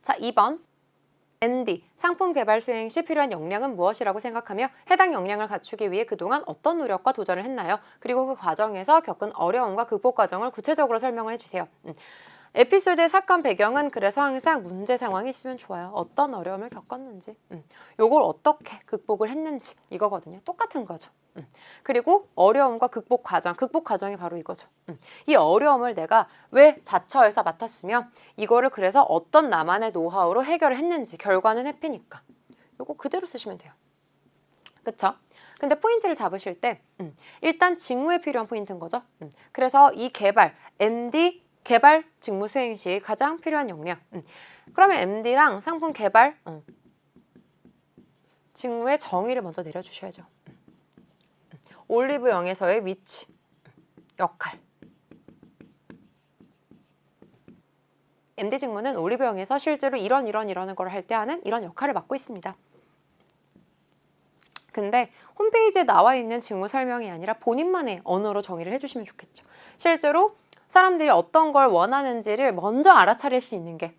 자, 2번. MD, 상품 개발 수행 시 필요한 역량은 무엇이라고 생각하며 해당 역량을 갖추기 위해 그동안 어떤 노력과 도전을 했나요? 그리고 그 과정에서 겪은 어려움과 극복 과정을 구체적으로 설명을 해주세요. 에피소드의 사건 배경은 그래서 항상 문제 상황이 있으면 좋아요. 어떤 어려움을 겪었는지, 요걸 어떻게 극복을 했는지 이거거든요. 똑같은 거죠. 그리고 어려움과 극복 과정이 바로 이거죠. 이 어려움을 내가 왜 자처해서 맡았으며 이거를 그래서 어떤 나만의 노하우로 해결을 했는지 결과는 해피니까 요거 그대로 쓰시면 돼요. 그쵸? 근데 포인트를 잡으실 때 일단 직무에 필요한 포인트인 거죠. 그래서 이 개발, MD 개발 직무 수행 시 가장 필요한 역량. 그러면 MD랑 상품 개발 직무의 정의를 먼저 내려주셔야죠. 올리브 영에서의 위치, 역할. MD 직무는 올리브 영에서 실제로 이런 걸 할 때 하는 이런 역할을 맡고 있습니다. 근데 홈페이지에 나와 있는 직무 설명이 아니라 본인만의 언어로 정의를 해주시면 좋겠죠. 실제로 사람들이 어떤 걸 원하는지를 먼저 알아차릴 수 있는 게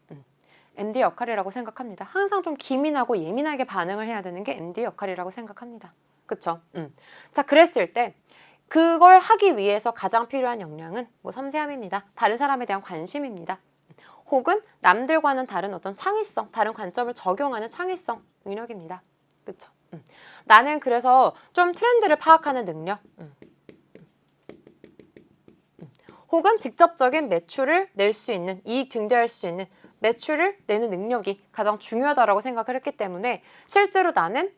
MD 역할이라고 생각합니다. 항상 좀 기민하고 예민하게 반응을 해야 되는 게 MD 역할이라고 생각합니다. 그쵸? 자, 그랬을 때 그걸 하기 위해서 가장 필요한 역량은 뭐 섬세함입니다. 다른 사람에 대한 관심입니다. 혹은 남들과는 다른 어떤 창의성, 다른 관점을 적용하는 창의성 능력입니다. 그쵸? 나는 그래서 좀 트렌드를 파악하는 능력, 혹은 직접적인 매출을 낼 수 있는, 이익 증대할 수 있는 매출을 내는 능력이 가장 중요하다고 생각을 했기 때문에 실제로 나는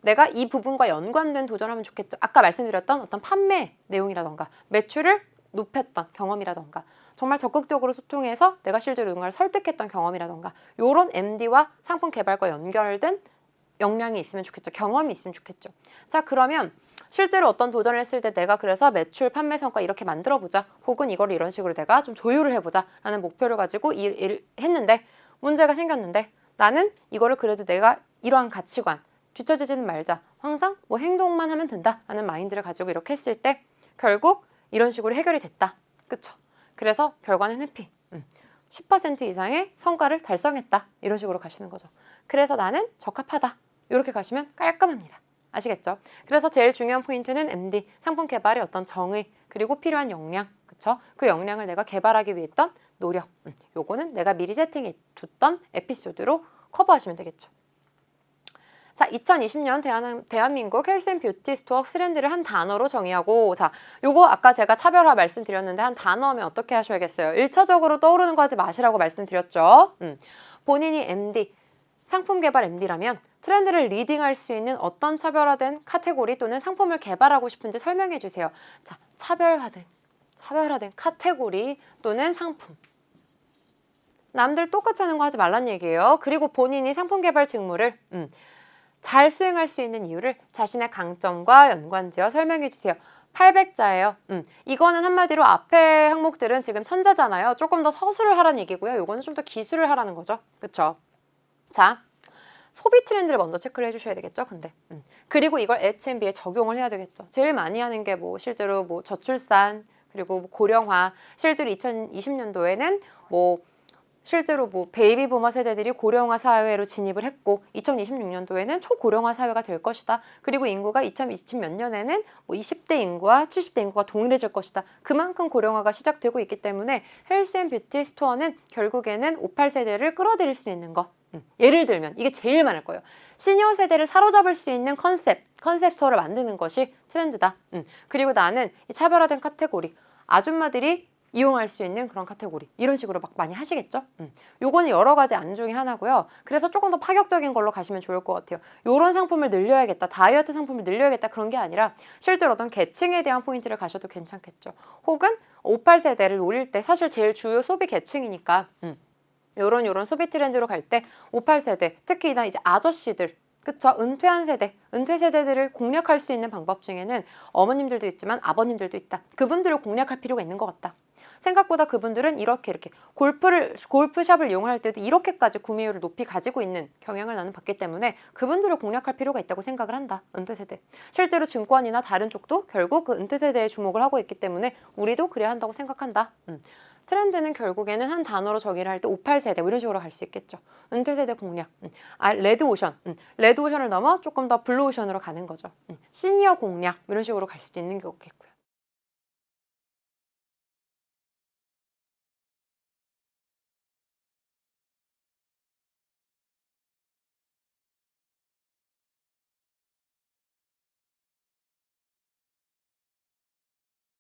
내가 이 부분과 연관된 도전을 하면 좋겠죠. 아까 말씀드렸던 어떤 판매 내용이라던가 매출을 높였던 경험이라던가 정말 적극적으로 소통해서 내가 실제로 누군가를 설득했던 경험이라던가 이런 MD와 상품 개발과 연결된 역량이 있으면 좋겠죠. 경험이 있으면 좋겠죠. 자, 그러면 실제로 어떤 도전을 했을 때 내가 그래서 매출, 판매 성과 이렇게 만들어보자. 혹은 이걸 이런 식으로 내가 좀 조율을 해보자. 라는 목표를 가지고 일을 했는데 문제가 생겼는데 나는 이거를 그래도 내가 이러한 가치관, 뒤처지지는 말자. 항상 뭐 행동만 하면 된다. 라는 마인드를 가지고 이렇게 했을 때 결국 이런 식으로 해결이 됐다. 그쵸? 그래서 결과는 해피. 10% 이상의 성과를 달성했다. 이런 식으로 가시는 거죠. 그래서 나는 적합하다. 이렇게 가시면 깔끔합니다. 아시겠죠? 그래서 제일 중요한 포인트는 MD, 상품 개발의 어떤 정의, 그리고 필요한 역량, 그쵸? 그 역량을 내가 개발하기 위해 했던 노력. 요거는 내가 미리 세팅해 뒀던 에피소드로 커버하시면 되겠죠. 자, 2020년 대한민국 헬스앤뷰티 스토어 트렌드를 한 단어로 정의하고, 자, 요거 아까 제가 차별화 말씀드렸는데 한 단어면 어떻게 하셔야겠어요? 1차적으로 떠오르는 거 하지 마시라고 말씀드렸죠. 본인이 MD, 상품 개발 MD라면 트렌드를 리딩할 수 있는 어떤 차별화된 카테고리 또는 상품을 개발하고 싶은지 설명해 주세요. 자, 차별화된 카테고리 또는 상품. 남들 똑같이 하는 거 하지 말란 얘기예요. 그리고 본인이 상품 개발 직무를 잘 수행할 수 있는 이유를 자신의 강점과 연관지어 설명해 주세요. 800자예요. 이거는 한마디로 앞에 항목들은 지금 천재잖아요. 조금 더 서술을 하라는 얘기고요. 이거는 좀 더 기술을 하라는 거죠. 그쵸? 자, 소비 트렌드를 먼저 체크를 해주셔야 되겠죠. 근데 그리고 이걸 H&B에 적용을 해야 되겠죠. 제일 많이 하는 게 뭐 실제로 뭐 저출산 그리고 뭐 고령화, 실제로 2020년도에는 뭐 실제로 뭐 베이비 부머 세대들이 고령화 사회로 진입을 했고 2026년도에는 초고령화 사회가 될 것이다. 그리고 인구가 2020 몇 년에는 뭐 20대 인구와 70대 인구가 동일해질 것이다. 그만큼 고령화가 시작되고 있기 때문에 헬스앤뷰티 스토어는 결국에는 58세대를 끌어들일 수 있는 거. 예를 들면 이게 제일 많을 거예요. 시니어 세대를 사로잡을 수 있는 컨셉 스토어를 만드는 것이 트렌드다. 그리고 나는 이 차별화된 카테고리, 아줌마들이 이용할 수 있는 그런 카테고리 이런 식으로 막 많이 하시겠죠? 요거는 여러 가지 안 중에 하나고요. 그래서 조금 더 파격적인 걸로 가시면 좋을 것 같아요. 요런 상품을 늘려야겠다, 다이어트 상품을 늘려야겠다 그런 게 아니라 실제로 어떤 계층에 대한 포인트를 가셔도 괜찮겠죠. 혹은 58세대를 노릴 때 사실 제일 주요 소비 계층이니까 요런 소비 트렌드로 갈 때 58세대, 특히나 이제 아저씨들, 그쵸? 은퇴한 세대, 은퇴 세대들을 공략할 수 있는 방법 중에는 어머님들도 있지만 아버님들도 있다. 그분들을 공략할 필요가 있는 것 같다. 생각보다 그분들은 이렇게 골프샵을 이용할 때도 이렇게까지 구매율을 높이 가지고 있는 경향을 나는 받기 때문에 그분들을 공략할 필요가 있다고 생각을 한다. 은퇴세대. 실제로 증권이나 다른 쪽도 결국 그 은퇴세대에 주목을 하고 있기 때문에 우리도 그래야 한다고 생각한다. 트렌드는 결국에는 한 단어로 정의를 할 때 58세대 뭐 이런 식으로 갈 수 있겠죠. 은퇴세대 공략. 레드오션. 레드오션을 넘어 조금 더 블루오션으로 가는 거죠. 시니어 공략 이런 식으로 갈 수도 있는 거겠고요.